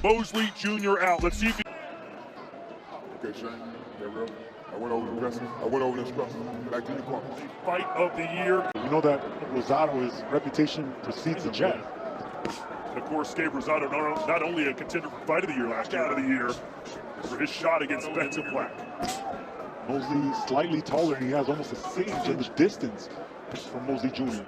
Mosley Jr. out. Let's see if he... Okay, Shane, Gabriel. I went over the wrestling. I went over the instructions. Back to the corner. Fight of the year. We know that Rosado's reputation precedes the jab. And of course, Gabriel Rosado, not only a contender for fight of the year last year, out of the year for his shot against Benson Black. Mosley slightly taller, and he has almost a sage in the distance from Mosley Jr.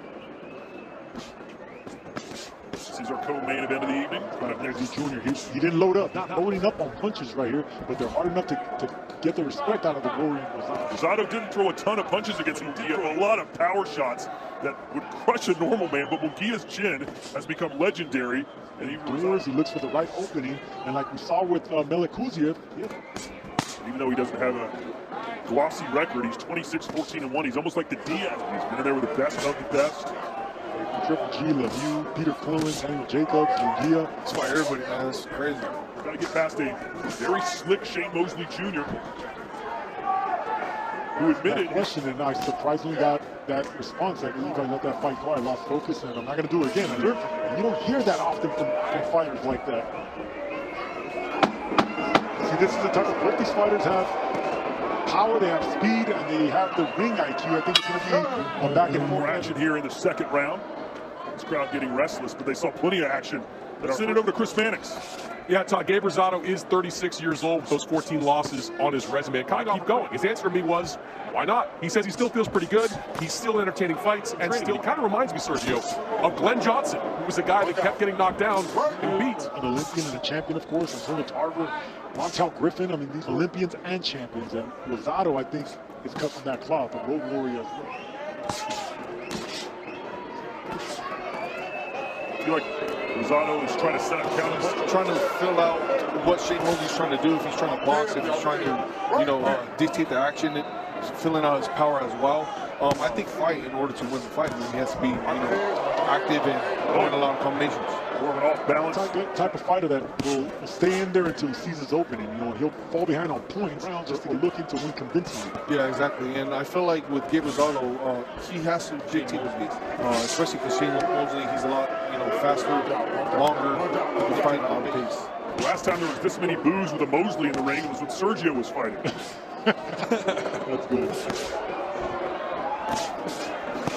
This is our co-main event of the evening. Mosley Jr. He didn't load up, not loading up on punches right here, but they're hard enough to get the respect out of the warrior Rosado. Rosado didn't throw a ton of punches against Munguia, a lot of power shots that would crush a normal man, but Munguia's chin has become legendary. And he looks for the right opening, and like we saw with Melikuziev, even though he doesn't have a glossy record, he's 26-14-1. He's almost like the Diaz. He's been in there with the best of the best. Triple G, Lemieux, Peter Quillen, Daniel Jacobs, Munguia. That's why everybody, man, that's crazy. Got to get past a very slick Shane Mosley Jr., who admitted. Question, and I surprisingly got that response. I believe I let that fight go. I lost focus, and I'm not going to do it again. And you don't hear that often from fighters like that. See, this is the type of both these fighters have power, they have speed, and they have the ring IQ. I think it's going to be a back and forth action here in the second round. This crowd getting restless, but they saw plenty of action. Let's send it over to Chris Mannix. Yeah, Todd, Gabriel Rosado is 36 years old with those 14 losses on his resume. Kind of keep going. His answer to me was, why not? He says he still feels pretty good. He's still entertaining fights, and still kind of reminds me, Sergio, of Glenn Johnson, who was a guy that kept getting knocked down and beat. An Olympian and a champion, of course, and Tony Tarver, Montel Griffin. I mean, these Olympians and champions. And Rosado, I think, is cut from that cloth, a road warrior as well. I feel like Rosado is trying to set up counters. Trying to fill out what Shane Mosley's trying to do. If he's trying to box, if he's trying to, dictate the action, filling out his power as well. I think in order to win the fight, he has to be, active and throwing a lot of combinations. More of an off-balance type of fighter that will stay in there until he sees his opening. He'll fall behind on points just to look into win convincingly. Yeah, exactly. And I feel like with Gabriel Rosado, he has to dictate the pace, especially because Shane Mosley, he's a lot, faster, longer, he can fight on pace. Last time there was this many boos with a Mosley in the ring was when Sergio was fighting. That's good.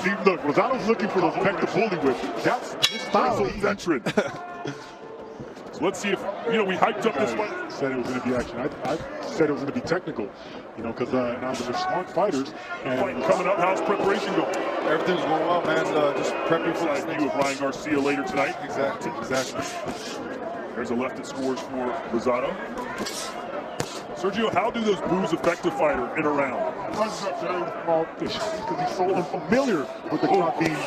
See, look, Rosado's looking for those back to bully whip. That's his style. Veteran. So let's see if, we hyped up this fight. Said it was going to be action. I said it was going to be technical, because now they're smart fighters. And fight coming up, how's preparation going? Everything's going well, man. Just prepping for the view of Ryan Garcia later tonight. Exactly. There's a left that scores for Rosado. Sergio, how do those boos affect the fighter in a round? Well, because he's so unfamiliar with the crowd being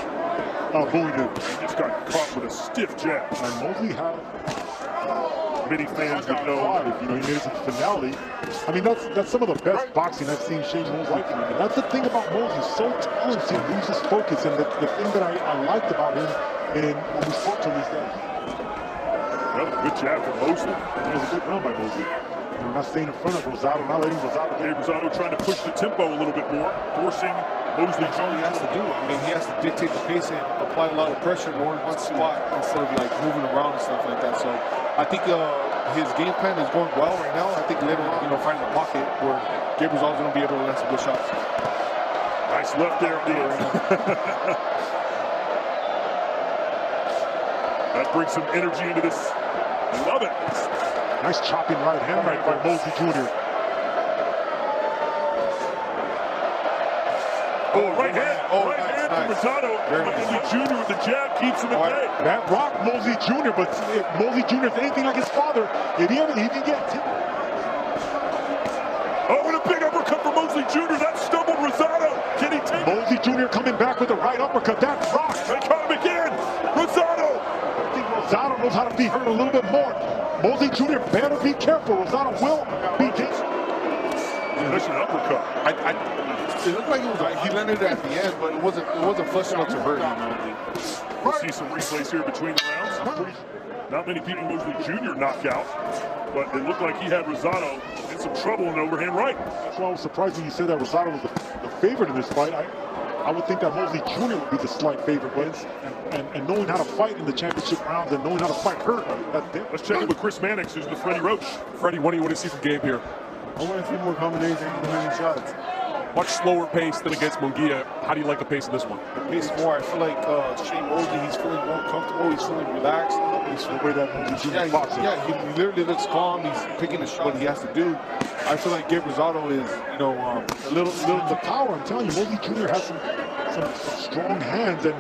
bullied in. He just got caught with a stiff jab. And Mosley had many fans would know. He made it to the finale. I mean, that's some of the best boxing I've seen Shane Mosley. And that's the thing about Mosley. He's so talented, he loses focus. And the thing that I liked about him when we spoke to him is that another good jab from Mosley. It was a good round by Mosley. We're not staying in front of Rosado, not letting Rosado. Rosado trying to push the tempo a little bit more, forcing Mosley. That's all he has to do. I mean, he has to dictate the pace and apply a lot of pressure in one spot instead of moving around and stuff like that. So I think his game plan is going well right now. I think later, finding a pocket where Gabriel's always going to be able to land some good shots. Nice left there on the end. That brings some energy into this. I love it. Nice chopping right hand by Mosley Jr. Right hand from Rosado. Mosley Jr. with the jab keeps him at bay. That rocked Mosley Jr., but if Mosley Jr. is anything like his father, if he can get it. Oh, and a big uppercut for Mosley Jr. That stumbled Rosado. Can he take it? Mosley Jr. coming back with the right uppercut. That rocked. They caught him again. Rosado. I think Rosado knows how to be hurt a little bit more. Mosley Jr. better be careful. Rosado will be dangerous. That's an uppercut. It looked like he landed at the end, but it wasn't flush enough to hurt him. We'll see some replays here between the rounds. Not many people Mosley Jr. knocked out, but it looked like he had Rosado in some trouble in overhand right. That's why I was surprised when you said that Rosado was the favorite in this fight. I would think that Mosley Jr. would be the slight favorite, but and knowing how to fight in the championship rounds and knowing how to fight hurt. Let's check in with Chris Mannix, who's the Freddie Roach. Freddie, what do you want to see from Gabe here? I want to see more combinations and many shots. Much slower pace than against Munguia. How do you like the pace of this one? The pace more. I feel like Shane Mosley, he's feeling more comfortable. He's feeling relaxed. He's feeling The way that Mosley Jr. boxing. he literally looks calm. He's picking what he has to do. I feel like Gabe Rosado is, a little The power, I'm telling you, Mosley Jr. has some strong hands, and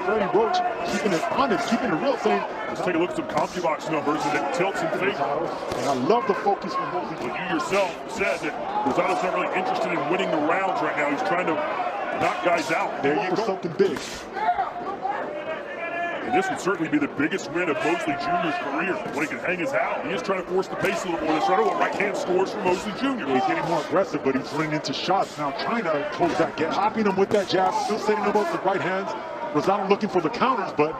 Freddie Roach keeping it honest, keeping it real, saying, Let's take a look at some CompuBox numbers, and it tilts in favor. and I love the focus from Mosley Jr. But you yourself said that Rosado's not really interested in winning the rounds right now. He's trying to knock guys out. There you go. Something big. And this would certainly be the biggest win of Mosley Jr.'s career when he can hang his hat. He is trying to force the pace a little more. Rosado, a right-hand scores from Mosley Jr. He's getting more aggressive, but he's running into shots now, trying to close that gap. Hopping him with that jab, still setting him up with right hands. Rosado looking for the counters, but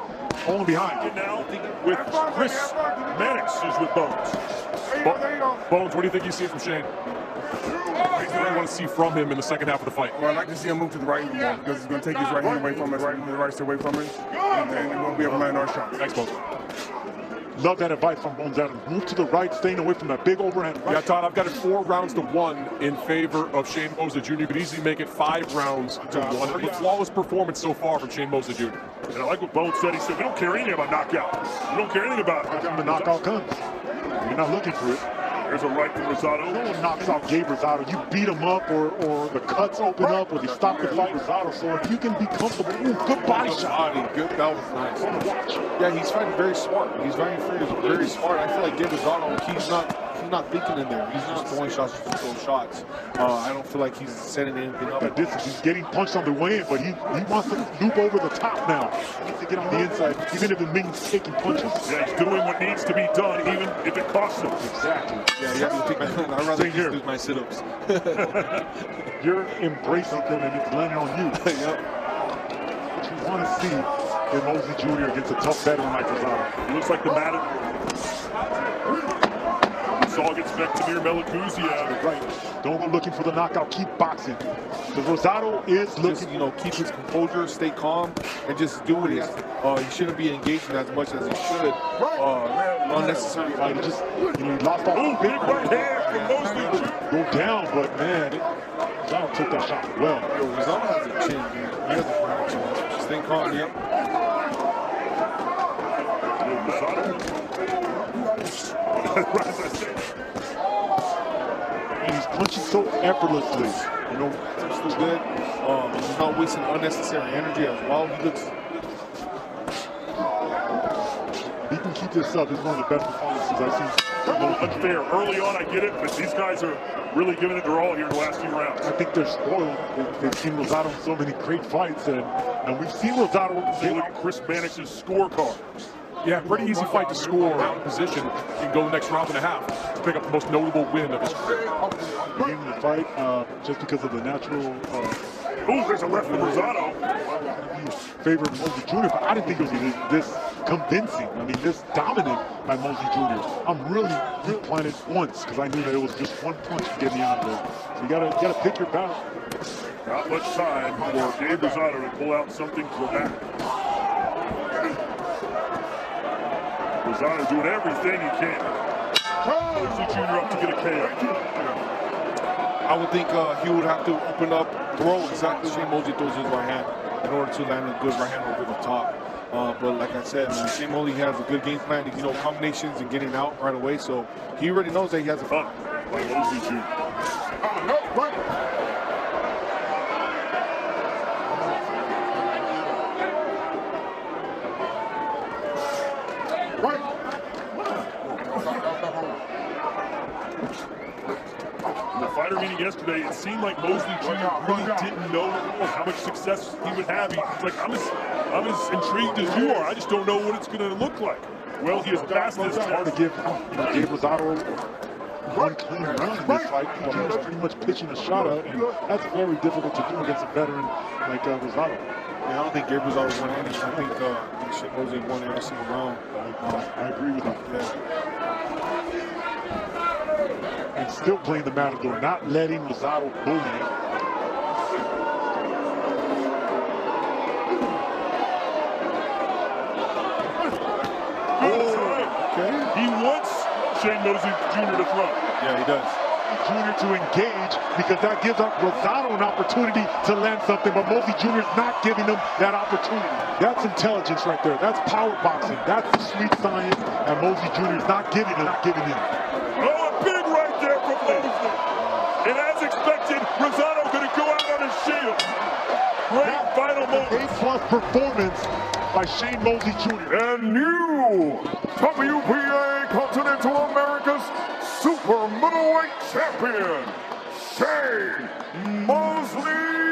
falling behind. And now with Chris Mannix, who's with Bones. Bones, what do you think you see from Shane? What do you want to see from him in the second half of the fight? Well, I'd like to see him move to the right more because he's going to take his right hand away from us, the right away from us, and we won't be able to land our shots. Thanks, Bones. Love that advice from Bones Adams. Move to the right, staying away from that big overhand. Right. Yeah, Todd, I've got it 4-1 in favor of Shane Mosley Jr. Could easily make it 5-1. Pretty flawless performance so far from Shane Mosley Jr. And I like what Bones said. He said, we don't care anything about knockout. We don't care anything about When the knockout comes, you're not looking for it. There's a right from Rosado. No one knocks out Gabe Rosado. You beat him up, or the cuts open up, or they stop the fight. Rosado. So if you can be comfortable, good body shot. Good, that was nice. Watch. Yeah, he's fighting very smart. He's very smart. I feel like Gabe Rosado, he's not thinking in there. He's just throwing shots, just throwing shots. I don't feel like he's setting anything up. At distance, he's getting punched on the way in, but he wants to loop over the top now. He needs to get on the inside, even if it means taking punches. Yeah, he's doing what needs to be done, even if it costs him. Exactly. Yeah, you have to take my. I'd rather Same here. do my sit-ups. You're embracing them, and it's landing on you. Yep. What you want to see in Mosley Jr. against a tough veteran like Rosado. He looks like the Madden. Saul gets back to near Melakuzia. Right. Don't go looking for the knockout. Keep boxing. Because Rosado is looking. Just, keep his composure, stay calm, and just do what he has to. He shouldn't be engaging as much as he should. Unnecessary Like, fighting. just, he lost all. Ooh, big right hand from Mosley Jr. Go down, but man, Rosado took that shot well. Yo, Rosado has a chin, man. He has a chin. Stay calm, yep. And he's punching so effortlessly. He's still good. He's not wasting unnecessary energy as well. He looks. He can keep this up. This is one of the best performances I've seen. A little unfair. Early on, I get it, but these guys are really giving it their all here in the last few rounds. I think they're spoiled. They've seen Rosado in so many great fights, and we've seen Rosado. Take a look at Chris Mannix's scorecard. Yeah, pretty easy fight to score out of position. You can go the next round and a half to pick up the most notable win of his career. Beginning the fight, just because of the natural. Ooh, there's a left from Rosado. Favor of Mosley Jr., but I didn't think it was this convincing. I mean, this dominant by Mosley Jr. I'm really planted once because I knew that it was just one punch to get me out of there. So you gotta pick your battle. Not much time for Gabe Rosado to pull out something dramatic. Rosado doing everything he can. Mosley Jr. up to get a KO. I would think he would have to open up, throw exactly Shane Mosley throws his right hand in order to land a good right hand over the top. But like I said, man, Shane Mosley has a good game plan, combinations and getting out right away. So he already knows that he has a By Mosley Jr. In the fighter meeting yesterday, it seemed like Mosley Jr. really didn't know how much success he would have. He's like, I'm as intrigued as you are. I just don't know what it's going to look like. Well, he has passed this It's hard to give Rosado one clean round in this fight. He was pretty much pitching a shot out, and that's very difficult to do against a veteran like Rosado. Yeah, I don't think Gabriel Rosado won any. I think Shane Mosley won every single round. I agree with him. Yeah. And still playing the matador, not letting Rosado bully him. Shane Mosley Jr. to throw. Yeah, he does. Jr. to engage because that gives up Rosado an opportunity to land something, but Mosley Jr. is not giving him that opportunity. That's intelligence right there. That's power boxing. That's the sweet science, and Mosley Jr. is not giving him. Oh, a big right there from Mosley. And as expected, Rosado going to go out on his shield. Great final moment. A+ performance by Shane Mosley Jr. And new WBA Continental America's Super Middleweight Champion, Shane Mosley